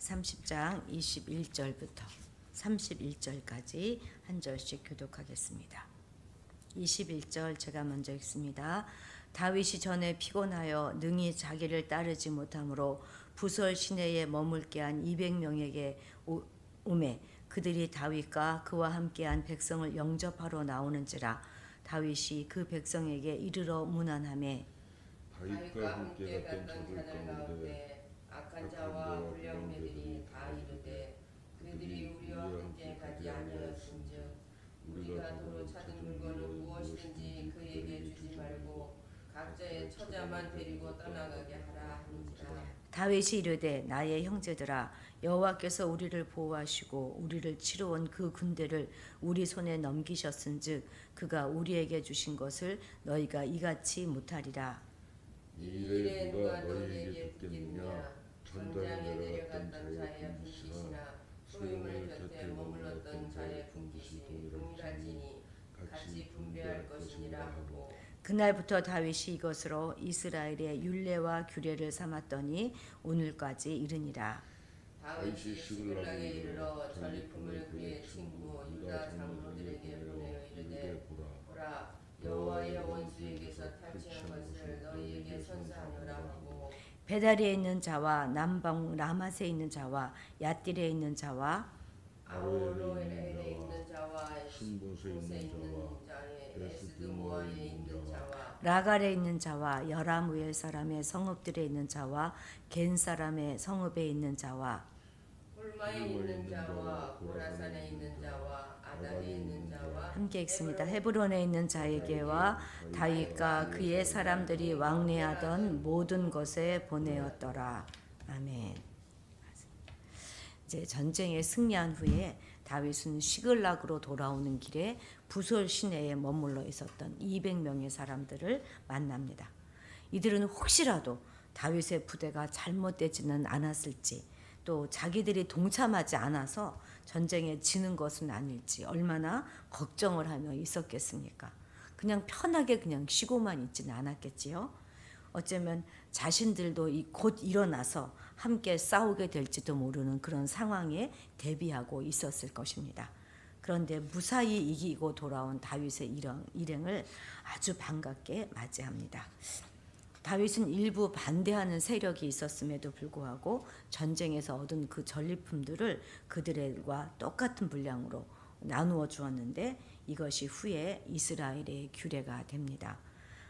30장 21절부터 31절까지 한 절씩 교독하겠습니다. 21절 제가 먼저 읽습니다. 다윗이 전에 피곤하여 능히 자기를 따르지 못하므로 부설 시내에 머물게 한 200명에게 오매 그들이 다윗과 그와 함께한 백성을 영접하러 나오는지라 다윗이 그 백성에게 이르러 문안하매 다윗과 함께 갔던 자들 가운데 악한 자와 불량배들이 다 이르되 그들이 우리와 함께 가지 아니하였은즉 우리가 도로 찾은 물건은 무엇이든지 그에게 주지 말고 각자의 처자만 데리고 떠나가게 하라 하는지라. 다윗이 이르되 나의 형제들아 여호와께서 우리를 보호하시고 우리를 치러 온 그 군대를 우리 손에 넘기셨은즉 그가 우리에게 주신 것을 너희가 이같이 못하리라. 이 일에 누가 너희에게 붙겠느냐. 전장에 내려갔던 자의 분깃이나 소유물 곁에 머물렀던 자의 분깃이 동일할지니 같이 분배할 것이니라 하고. 그날부터 다윗이 이것으로 이스라엘의 율례와 규례를 삼았더니 오늘까지 이르니라. 다윗이 시글락에 이르러 전리품을 그의 친구 유다 장로들에게 보내어 이르되 보라 여호와의 원수에게서 탈취한 것을 너희에게 선사하노라 하고. 베다리에 있는 자와 남방 라맛에 있는 자와 얏딜에 있는 자와 아로엘에 있는 자와 신보스에 있는 자의 에스드모아에 있는 자와 라갈에 있는 자와 여라무엘 사람의 성읍들에 있는 자와 겐 사람의 성읍에 있는 자와 홀마에 있는 자와 고라산에 있는 자와 아닥에 있는 자와 함께 읽습니다. 헤브론에 있는 자에게와 다윗과 그의 사람들이 왕래하던 모든 것에 보내었더라. 아멘. 이제 전쟁에 승리한 후에 다윗은 시글락으로 돌아오는 길에 부솔 시내에 머물러 있었던 200명의 사람들을 만납니다. 이들은 혹시라도 다윗의 부대가 잘못되지는 않았을지 또 자기들이 동참하지 않아서 전쟁에 지는 것은 아닐지 얼마나 걱정을 하며 있었겠습니까? 그냥 편하게 그냥 쉬고만 있지는 않았겠지요. 어쩌면 자신들도 곧 일어나서 함께 싸우게 될지도 모르는 그런 상황에 대비하고 있었을 것입니다. 그런데 무사히 이기고 돌아온 다윗의 일행을 아주 반갑게 맞이합니다. 다윗은 일부 반대하는 세력이 있었음에도 불구하고 전쟁에서 얻은 그 전리품들을 그들과 똑같은 분량으로 나누어 주었는데 이것이 후에 이스라엘의 규례가 됩니다.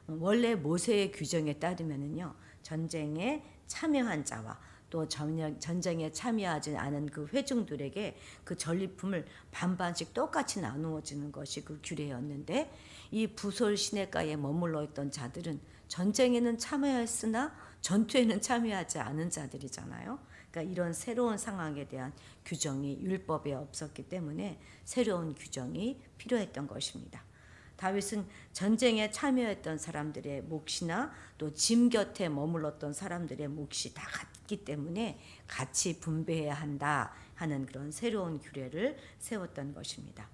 원래 모세의 규정에 따르면은요 전쟁에 참여한 자와 또 전쟁에 참여하지 않은 그 회중들에게 그 전리품을 반반씩 똑같이 나누어지는 것이 그 규례였는데 이 부솔 시내가에 머물러 있던 자들은 전쟁에는 참여했으나 전투에는 참여하지 않은 자들이잖아요. 그러니까 이런 새로운 상황에 대한 규정이 율법에 없었기 때문에 새로운 규정이 필요했던 것입니다. 다윗은 전쟁에 참여했던 사람들의 몫이나 또 짐 곁에 머물렀던 사람들의 몫이 다 같기 때문에 같이 분배해야 한다 하는 그런 새로운 규례를 세웠던 것입니다.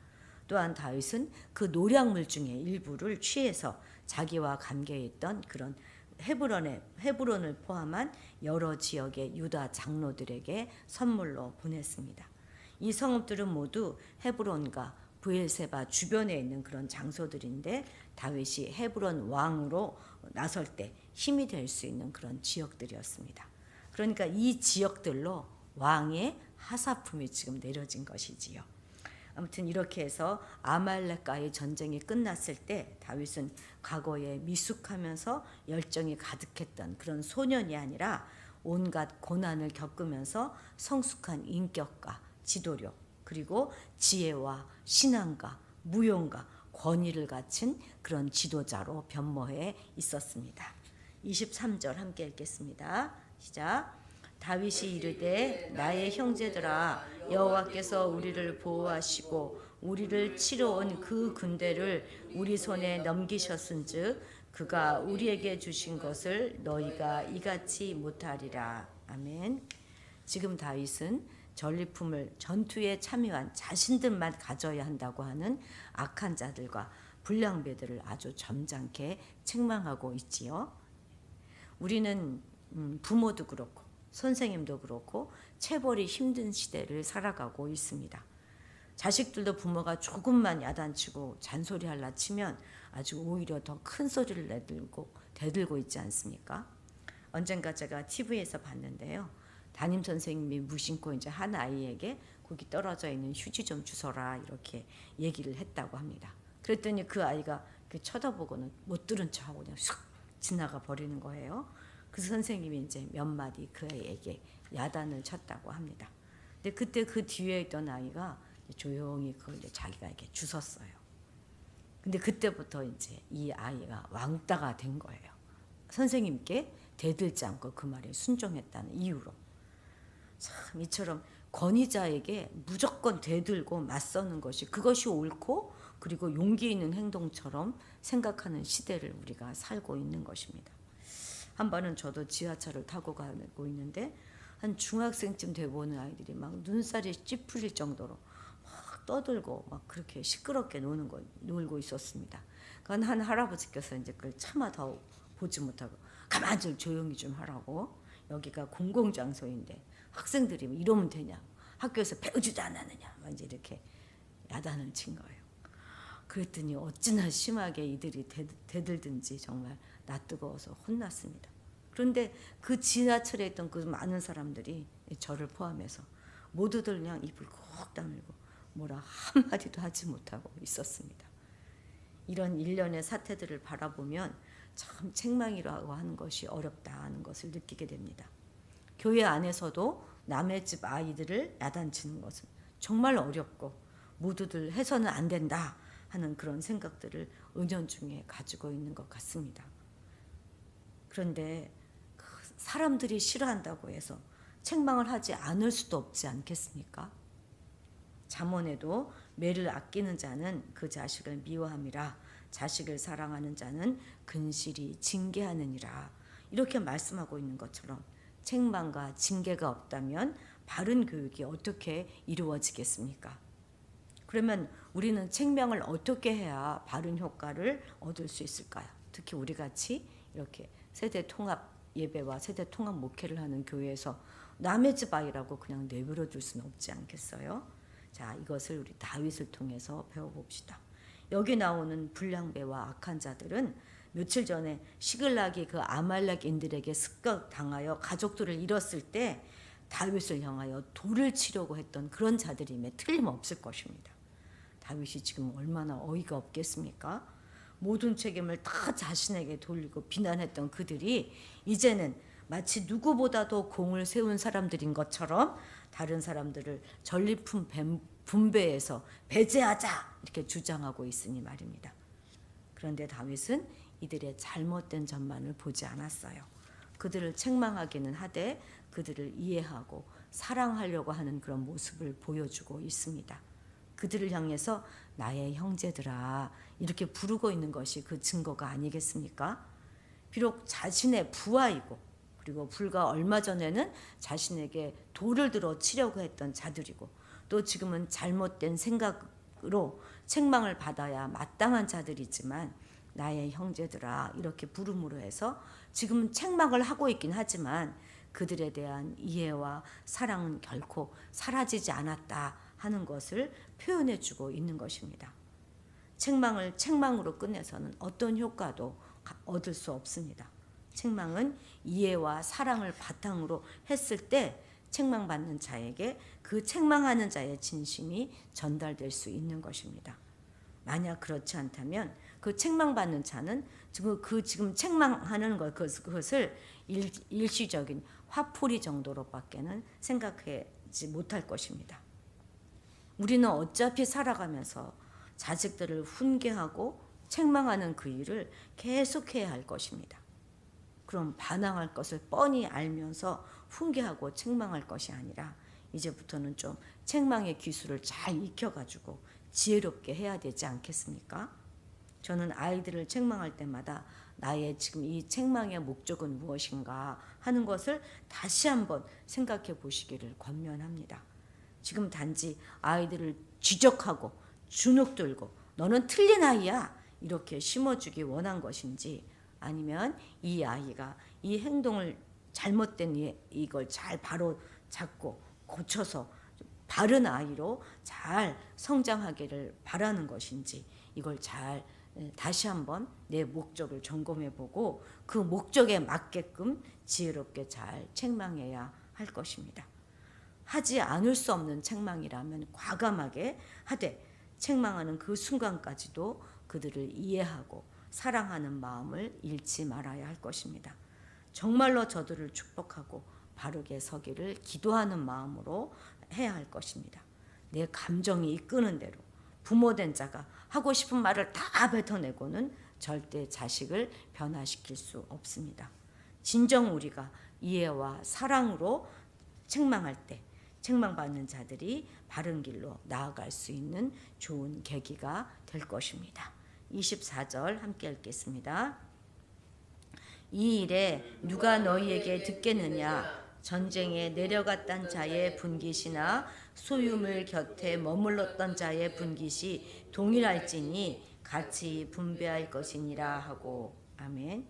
또한 다윗은 그 노략물 중에 일부를 취해서 자기와 관계있던 그런 헤브론을 포함한 여러 지역의 유다 장로들에게 선물로 보냈습니다. 이 성읍들은 모두 헤브론과 브엘세바 주변에 있는 그런 장소들인데 다윗이 헤브론 왕으로 나설 때 힘이 될 수 있는 그런 지역들이었습니다. 그러니까 이 지역들로 왕의 하사품이 지금 내려진 것이지요. 아무튼 이렇게 해서 아말렉과의 전쟁이 끝났을 때 다윗은 과거에 미숙하면서 열정이 가득했던 그런 소년이 아니라 온갖 고난을 겪으면서 성숙한 인격과 지도력 그리고 지혜와 신앙과 무용과 권위를 갖춘 그런 지도자로 변모해 있었습니다. 23절 함께 읽겠습니다. 시작. 다윗이 이르되 나의 형제들아 여호와께서 우리를 보호하시고 우리를 치러 온 그 군대를 우리 손에 넘기셨은즉 그가 우리에게 주신 것을 너희가 이같이 못하리라. 아멘. 지금 다윗은 전리품을 전투에 참여한 자신들만 가져야 한다고 하는 악한 자들과 불량배들을 아주 점잖게 책망하고 있지요. 우리는 부모도 그렇고 선생님도 그렇고 체벌이 힘든 시대를 살아가고 있습니다. 자식들도 부모가 조금만 야단치고 잔소리할라 치면 아주 오히려 더 큰 소리를 대들고 있지 않습니까? 언젠가 제가 TV에서 봤는데요. 담임 선생님이 무심코 이제 한 아이에게 거기 떨어져 있는 휴지 좀 주워라 이렇게 얘기를 했다고 합니다. 그랬더니 그 아이가 쳐다보고는 못 들은 척하고 그냥 쑥 지나가 버리는 거예요. 그래서 선생님이 이제 몇 마디 그 아이에게 야단을 쳤다고 합니다. 근데 그때 그 뒤에 있던 아이가 조용히 그걸 이제 자기가 이렇게 주웠어요. 근데 그때부터 이제 이 아이가 왕따가 된 거예요. 선생님께 대들지 않고 그 말에 순종했다는 이유로. 참 이처럼 권위자에게 무조건 대들고 맞서는 것이 그것이 옳고 그리고 용기 있는 행동처럼 생각하는 시대를 우리가 살고 있는 것입니다. 한 번은 저도 지하철을 타고 가고 있는데 한 중학생쯤 돼 보는 아이들이 막 눈살이 찌푸릴 정도로 막 떠들고 막 그렇게 시끄럽게 놀고 있었습니다. 그건 한 할아버지께서 이제 그걸 차마 더 보지 못하고 가만 좀 조용히 좀 하라고, 여기가 공공장소인데 학생들이 이러면 되냐, 학교에서 배워주지 않았느냐, 막 이제 이렇게 야단을 친 거예요. 그랬더니 어찌나 심하게 이들이 대들든지 정말 낯뜨거워서 혼났습니다. 그런데 그 지하철에 있던 그 많은 사람들이 저를 포함해서 모두들 그냥 입을 콕 다물고 뭐라 한마디도 하지 못하고 있었습니다. 이런 일련의 사태들을 바라보면 참 책망이라고 하는 것이 어렵다는 것을 느끼게 됩니다. 교회 안에서도 남의 집 아이들을 야단치는 것은 정말 어렵고 모두들 해서는 안 된다 하는 그런 생각들을 은연중에 가지고 있는 것 같습니다. 그런데 사람들이 싫어한다고 해서 책망을 하지 않을 수도 없지 않겠습니까? 잠언에도 매를 아끼는 자는 그 자식을 미워함이라 자식을 사랑하는 자는 근실히 징계하느니라, 이렇게 말씀하고 있는 것처럼 책망과 징계가 없다면 바른 교육이 어떻게 이루어지겠습니까? 그러면 우리는 책망을 어떻게 해야 바른 효과를 얻을 수 있을까요? 특히 우리 같이 이렇게 세대 통합 예배와 세대 통합 목회를 하는 교회에서 남의 집 아이라고 그냥 내버려 둘 수는 없지 않겠어요? 자, 이것을 우리 다윗을 통해서 배워봅시다. 여기 나오는 불량배와 악한 자들은 며칠 전에 시글락이 그 아말렉인들에게 습격당하여 가족들을 잃었을 때 다윗을 향하여 돌을 치려고 했던 그런 자들임에 틀림없을 것입니다. 다윗이 지금 얼마나 어이가 없겠습니까? 모든 책임을 다 자신에게 돌리고 비난했던 그들이 이제는 마치 누구보다도 공을 세운 사람들인 것처럼 다른 사람들을 전리품 분배해서 배제하자 이렇게 주장하고 있으니 말입니다. 그런데 다윗은 이들의 잘못된 점만을 보지 않았어요. 그들을 책망하기는 하되 그들을 이해하고 사랑하려고 하는 그런 모습을 보여주고 있습니다. 그들을 향해서 나의 형제들아 이렇게 부르고 있는 것이 그 증거가 아니겠습니까? 비록 자신의 부하이고 그리고 불과 얼마 전에는 자신에게 돌을 들어 치려고 했던 자들이고 또 지금은 잘못된 생각으로 책망을 받아야 마땅한 자들이지만 나의 형제들아 이렇게 부름으로 해서 지금은 책망을 하고 있긴 하지만 그들에 대한 이해와 사랑은 결코 사라지지 않았다 하는 것을 표현해주고 있는 것입니다. 책망을 책망으로 끝내서는 어떤 효과도 얻을 수 없습니다. 책망은 이해와 사랑을 바탕으로 했을 때 책망받는 자에게 그 책망하는 자의 진심이 전달될 수 있는 것입니다. 만약 그렇지 않다면 그 책망받는 자는 지금 책망하는 그것을 일시적인 화풀이 정도로밖에는 생각하지 못할 것입니다. 우리는 어차피 살아가면서 자식들을 훈계하고 책망하는 그 일을 계속해야 할 것입니다. 그럼 반항할 것을 뻔히 알면서 훈계하고 책망할 것이 아니라 이제부터는 좀 책망의 기술을 잘 익혀가지고 지혜롭게 해야 되지 않겠습니까? 저는 아이들을 책망할 때마다 나의 지금 이 책망의 목적은 무엇인가 하는 것을 다시 한번 생각해 보시기를 권면합니다. 지금 단지 아이들을 지적하고 주눅들고 너는 틀린 아이야 이렇게 심어주기 원한 것인지, 아니면 이 아이가 이 행동을 잘못된 이걸 잘 바로 잡고 고쳐서 바른 아이로 잘 성장하기를 바라는 것인지 이걸 잘 다시 한번 내 목적을 점검해 보고 그 목적에 맞게끔 지혜롭게 잘 책망해야 할 것입니다. 하지 않을 수 없는 책망이라면 과감하게 하되 책망하는 그 순간까지도 그들을 이해하고 사랑하는 마음을 잃지 말아야 할 것입니다. 정말로 저들을 축복하고 바르게 서기를 기도하는 마음으로 해야 할 것입니다. 내 감정이 이끄는 대로 부모된 자가 하고 싶은 말을 다 뱉어내고는 절대 자식을 변화시킬 수 없습니다. 진정 우리가 이해와 사랑으로 책망할 때 책망받는 자들이 바른 길로 나아갈 수 있는 좋은 계기가 될 것입니다. 24절 함께 읽겠습니다. 이 일에 누가 너희에게 듣겠느냐? 전쟁에 내려갔던 자의 분깃이나 소유물 곁에 머물렀던 자의 분깃이 동일할지니 같이 분배할 것이니라 하고. 아멘.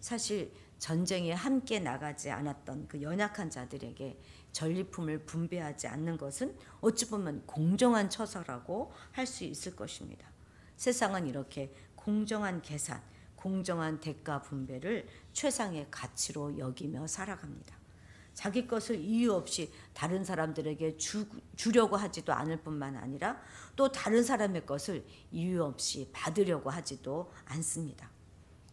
사실 전쟁에 함께 나가지 않았던 그 연약한 자들에게 전리품을 분배하지 않는 것은 어찌 보면 공정한 처사라고 할 수 있을 것입니다. 세상은 이렇게 공정한 계산, 공정한 대가 분배를 최상의 가치로 여기며 살아갑니다. 자기 것을 이유 없이 다른 사람들에게 주려고 하지도 않을 뿐만 아니라 또 다른 사람의 것을 이유 없이 받으려고 하지도 않습니다.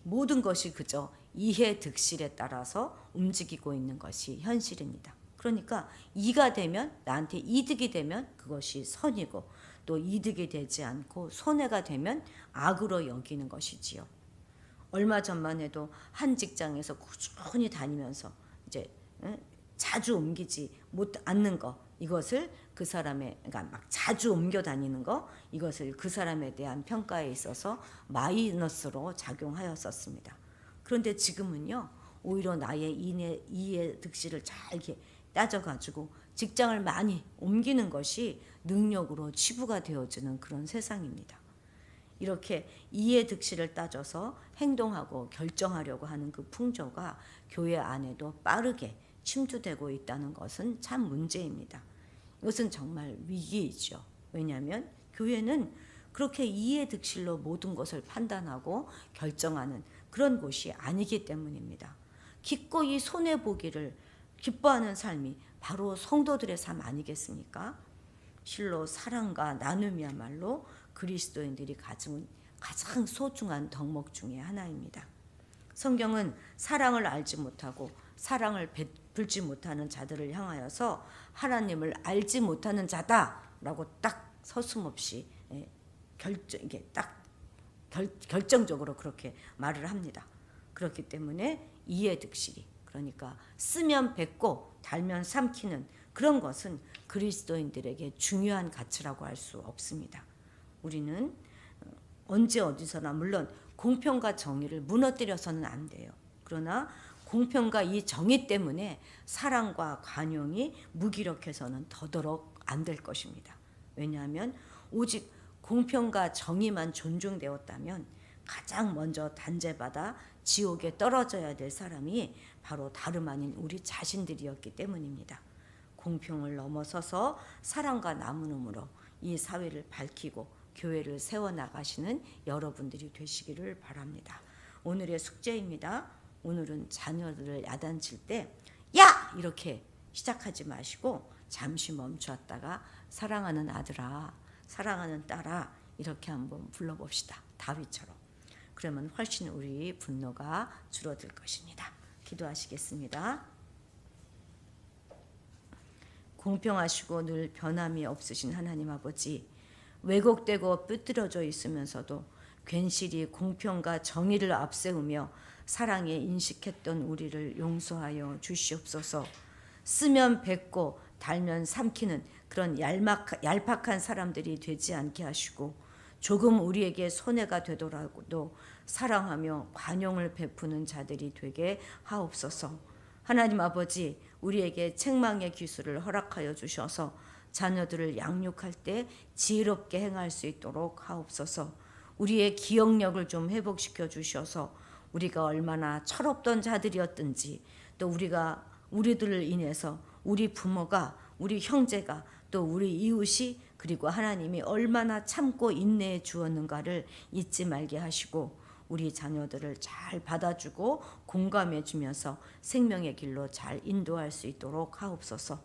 모든 것이 그저 이해득실에 따라서 움직이고 있는 것이 현실입니다. 그러니까 이가 되면 나한테 이득이 되면 그것이 선이고 또 이득이 되지 않고 손해가 되면 악으로 여기는 것이지요. 얼마 전만 해도 한 직장에서 꾸준히 다니면서 이제 자주 옮기지 않는 거, 이것을 그 사람의, 그러니까 막 자주 옮겨 다니는 거, 이것을 그 사람에 대한 평가에 있어서 마이너스로 작용하였었습니다. 그런데 지금은요, 오히려 나의 이해 득실을 잘 이렇게 따져가지고 직장을 많이 옮기는 것이 능력으로 치부가 되어지는 그런 세상입니다. 이렇게 이해 득실을 따져서 행동하고 결정하려고 하는 그 풍조가 교회 안에도 빠르게 침투되고 있다는 것은 참 문제입니다. 이것은 정말 위기이죠. 왜냐하면 교회는 그렇게 이해 득실로 모든 것을 판단하고 결정하는 그런 곳이 아니기 때문입니다. 기꺼이 손해보기를 기뻐하는 삶이 바로 성도들의 삶 아니겠습니까? 실로 사랑과 나눔이야말로 그리스도인들이 가진 가장 소중한 덕목 중에 하나입니다. 성경은 사랑을 알지 못하고 사랑을 베풀지 못하는 자들을 향하여서 하나님을 알지 못하는 자다라고 딱 서슴없이 결정적으로 그렇게 말을 합니다. 그렇기 때문에 이해득실이, 그러니까 쓰면 뱉고 달면 삼키는 그런 것은 그리스도인들에게 중요한 가치라고 할 수 없습니다. 우리는 언제 어디서나 물론 공평과 정의를 무너뜨려서는 안 돼요. 그러나 공평과 이 정의 때문에 사랑과 관용이 무기력해서는 더더욱 안 될 것입니다. 왜냐하면 오직 공평과 정의만 존중되었다면 가장 먼저 단죄받아 지옥에 떨어져야 될 사람이 바로 다름 아닌 우리 자신들이었기 때문입니다. 공평을 넘어서서 사랑과 나눔으로 이 사회를 밝히고 교회를 세워나가시는 여러분들이 되시기를 바랍니다. 오늘의 숙제입니다. 오늘은 자녀들을 야단칠 때 야! 이렇게 시작하지 마시고 잠시 멈추었다가 사랑하는 아들아, 사랑하는 딸아 이렇게 한번 불러봅시다. 다윗처럼. 그러면 훨씬 우리 분노가 줄어들 것입니다. 기도하시겠습니다. 공평하시고 늘 변함이 없으신 하나님 아버지, 왜곡되고 삐뚤어져 있으면서도 괜시리 공평과 정의를 앞세우며 사랑에 인식했던 우리를 용서하여 주시옵소서. 쓰면 뱉고 달면 삼키는 그런 얄팍한 사람들이 되지 않게 하시고, 조금 우리에게 손해가 되더라도 사랑하며 관용을 베푸는 자들이 되게 하옵소서. 하나님 아버지, 우리에게 책망의 기술을 허락하여 주셔서 자녀들을 양육할 때 지혜롭게 행할 수 있도록 하옵소서. 우리의 기억력을 좀 회복시켜 주셔서 우리가 얼마나 철없던 자들이었든지 또 우리들을 인해서 우리 부모가 우리 형제가 또 우리 이웃이 그리고 하나님이 얼마나 참고 인내해 주었는가를 잊지 말게 하시고 우리 자녀들을 잘 받아주고 공감해 주면서 생명의 길로 잘 인도할 수 있도록 하옵소서.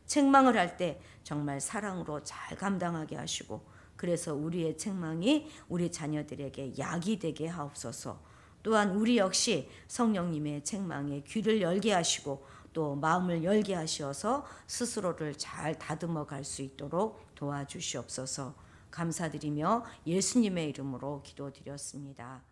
책망을 할 때 정말 사랑으로 잘 감당하게 하시고 그래서 우리의 책망이 우리 자녀들에게 약이 되게 하옵소서. 또한 우리 역시 성령님의 책망에 귀를 열게 하시고 또 마음을 열게 하시어서 스스로를 잘 다듬어 갈 수 있도록 도와주시옵소서. 감사드리며 예수님의 이름으로 기도드렸습니다.